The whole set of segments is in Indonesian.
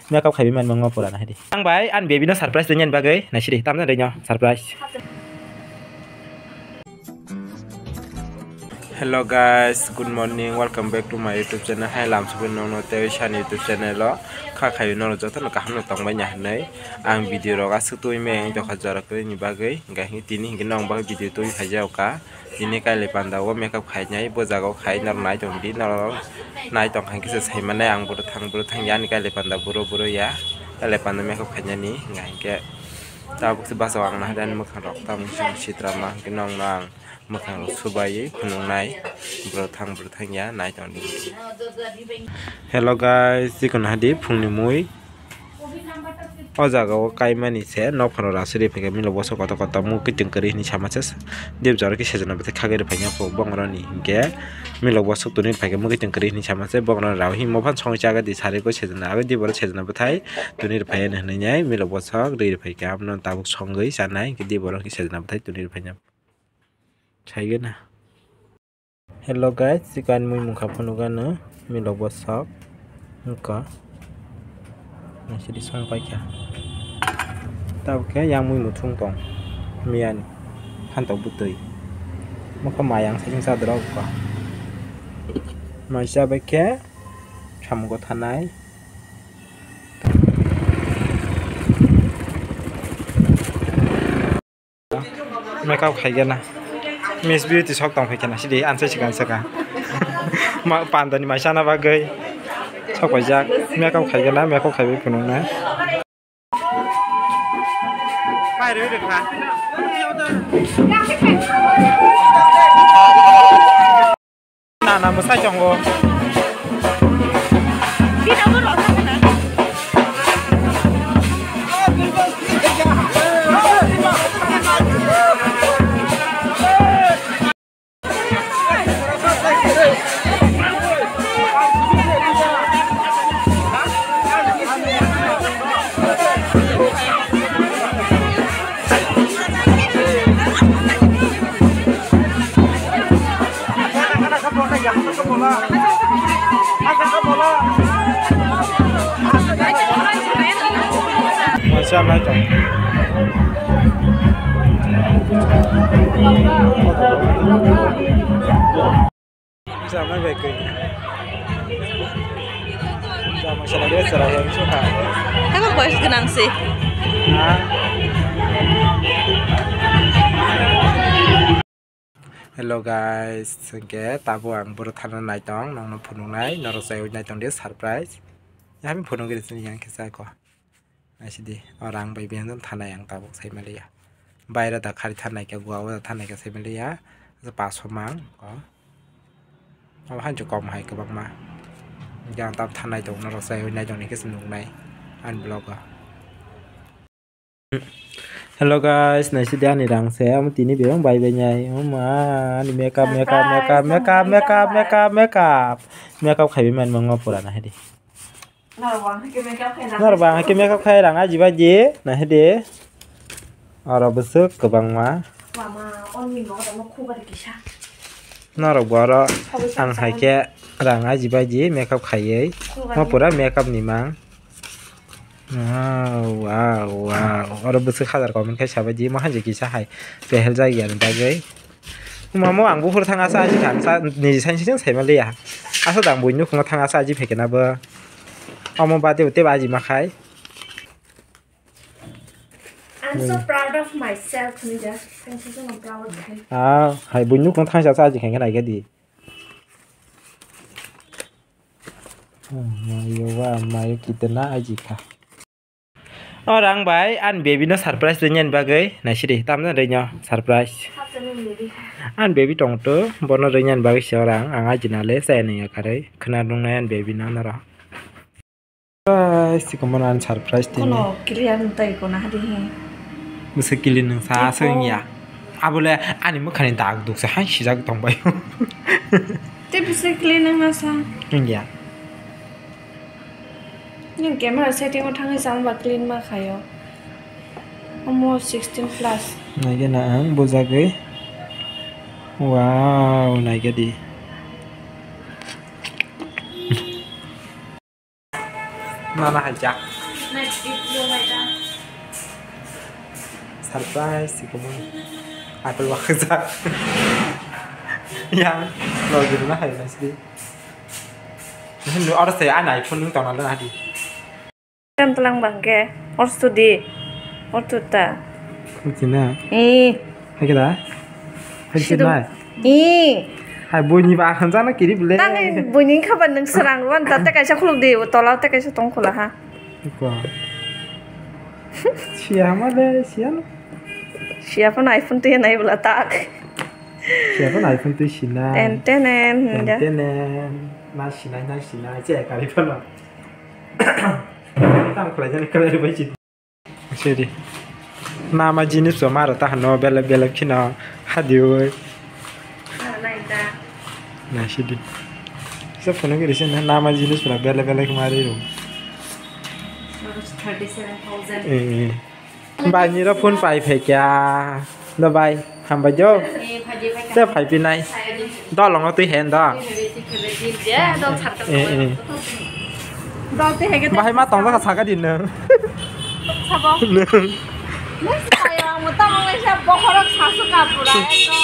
makeup khabi man mango pura na hedi ang bai an baby no surprise denyan bagai na sidi tamna denyo surprise. Hello guys, good morning, welcome back to my YouTube channel. Hai lam subin nong no te chan YouTube channel lo kha khabi no jota no kaham no tong bai nya nei ang video ro ga su tui me jo kha jara ko ni bagai ga hi tini nong ba video tui khai jau ka ini kai le panda wo makeup khai nyai bo jago khai nar nai tong di no nai tong khang kise sai mane ang buru thang ya ni kai le panda buru ya kai le panda makeup khai nya ni ngai ke ta bu se ba sawang na dan mo kha rok ta mu citra ma nong nang makang subai kunung nai bro thang ya nai tong di. Hello guys, jikon hadi phungni mui o jaga o kai mani se nok phano rasuri phege milo boso kota mu kiting kari ni samases deb jar ki sejana bete khagere phanya po bongra ni ge milo boso tuni phege mu kiting kari ni samase bongra raw hi mo phan song jaga di sare ko sejana age di bor sejana bethai tuni phaya ne nyai milo boso ri phege am non tabuk songai sanai ki di bor ki sejana bethai tuni phanya chai na. Hello guys, sikan mui mukha phanuga no milo boso ka masih disangkai kya tau ke yang mui mutung tong mian hantok butui maka mayang sajing sa drog ka maisa beke cham go thanai makeup khai gana Miss Beauty sok tong phekena sidi ansai sikan saka ma pandani maisa na bagai sok bajak makeup khai gana makeup khai bi phunung na pai re được hả na một sai chồng go đi đâu có rõ ràng hả Masya Allah itu. Sama baik ini. Sama masalah dia serah yang suka. Kamu bos genang sih. Hello guys, sengke tabu ang buru thana nai tong nong no phunung nai noro sai nai tong dia surprise. Ya mi phunung ge sini yang kisah ko. Asidi orang bai bian thana yang tabu sai malia. Baira da khari thana ke gua wa thana ke sai malia. Sa pa somang ko. Aw han chu kom hai ke bang ma. Yang tab thana tong noro sai nai tong ni ke sunung nai. An blogger. Hello guys, nasi dia ni rang saya mesti ni bilang bayi benyai, ma ni makeup khabi man mango pura na hedi. Narbang ke makeup khai rang aji baji na hedi. Ora besuk ke bang ma. Naro gora ang hai ke rang aji baji makeup khai ma pura makeup ni mang. Wow. Orang besar kadar komen kayak siapa ji, mohon jadi kisah hai. Behel jaya dan bagai. Mama ang buhur tang asa aji kan, ni sensi yang saya melihat. Asa dang bunyi kung tang asa aji peke naba. Amo bate ute baji makai. I'm so proud of myself, Nida. Thank you so much, proud. Hai bunyi kung tang asa aji kan lagi di. Mayo kita na aji kah. Orang baik an baby no surprise dengan bagai nasi deh tamnya adanya surprise an baby tong tu bono dengan bagai seorang anga jinale saya nih ya kare kena dong nayan baby na nara si kemudian surprise ini kono kilian tay kono hadi mesti kilin neng sa seng ya abule ani mau kalian tak duk sehan sijak tong bayu tapi mesti kilian neng masa ya nhưng camera setting của thằng ấy sao mà clean mà khayo almost 16 plus này cái nào boza cái wow này cái đi Mana hajak. Naik video mereka. Surprise sih kamu. Apple waktu yang lo gitu lah ya sih. Ini orang saya anak iPhone nung tahun lalu Kan telang bangke. Or studi. Or tuta. Cina. Hai kita. Hai Cina. Hai bunyi bahkan sana kiri boleh. Tang bunyi kapan neng serang wan tante kaisa khuluk di tolau te kaisa tong khula ha. Siapa deh siapa? Siapa na iPhone tuh naik belatak. Siapa iPhone tuh Cina. Tenen. Na Cina cek kali pun lah. Tang pelajaran kalau ada baca. Jadi nama jenis sama rata no bela kina hadir. Nah sih. Siapa pun nggak disini nama jenis pula bela kemarin. 37,000. Banyak lah pun pai pekya. Lebai hamba jauh. Siapa pai pinai? Dah long tu hand dah. Bahaya mah tong tak saga di neng. Neng. Saya mau tahu Malaysia bokorok sasuk kapura itu.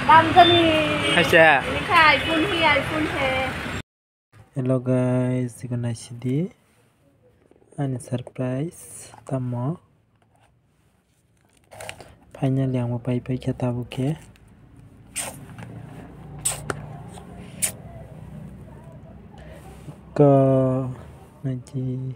Ramjani. Kasih. Ini kai iPhone he. Hello guys, ikan nasi di. Ani surprise, tamo. Final yang mau pai kita buke. Ke nanti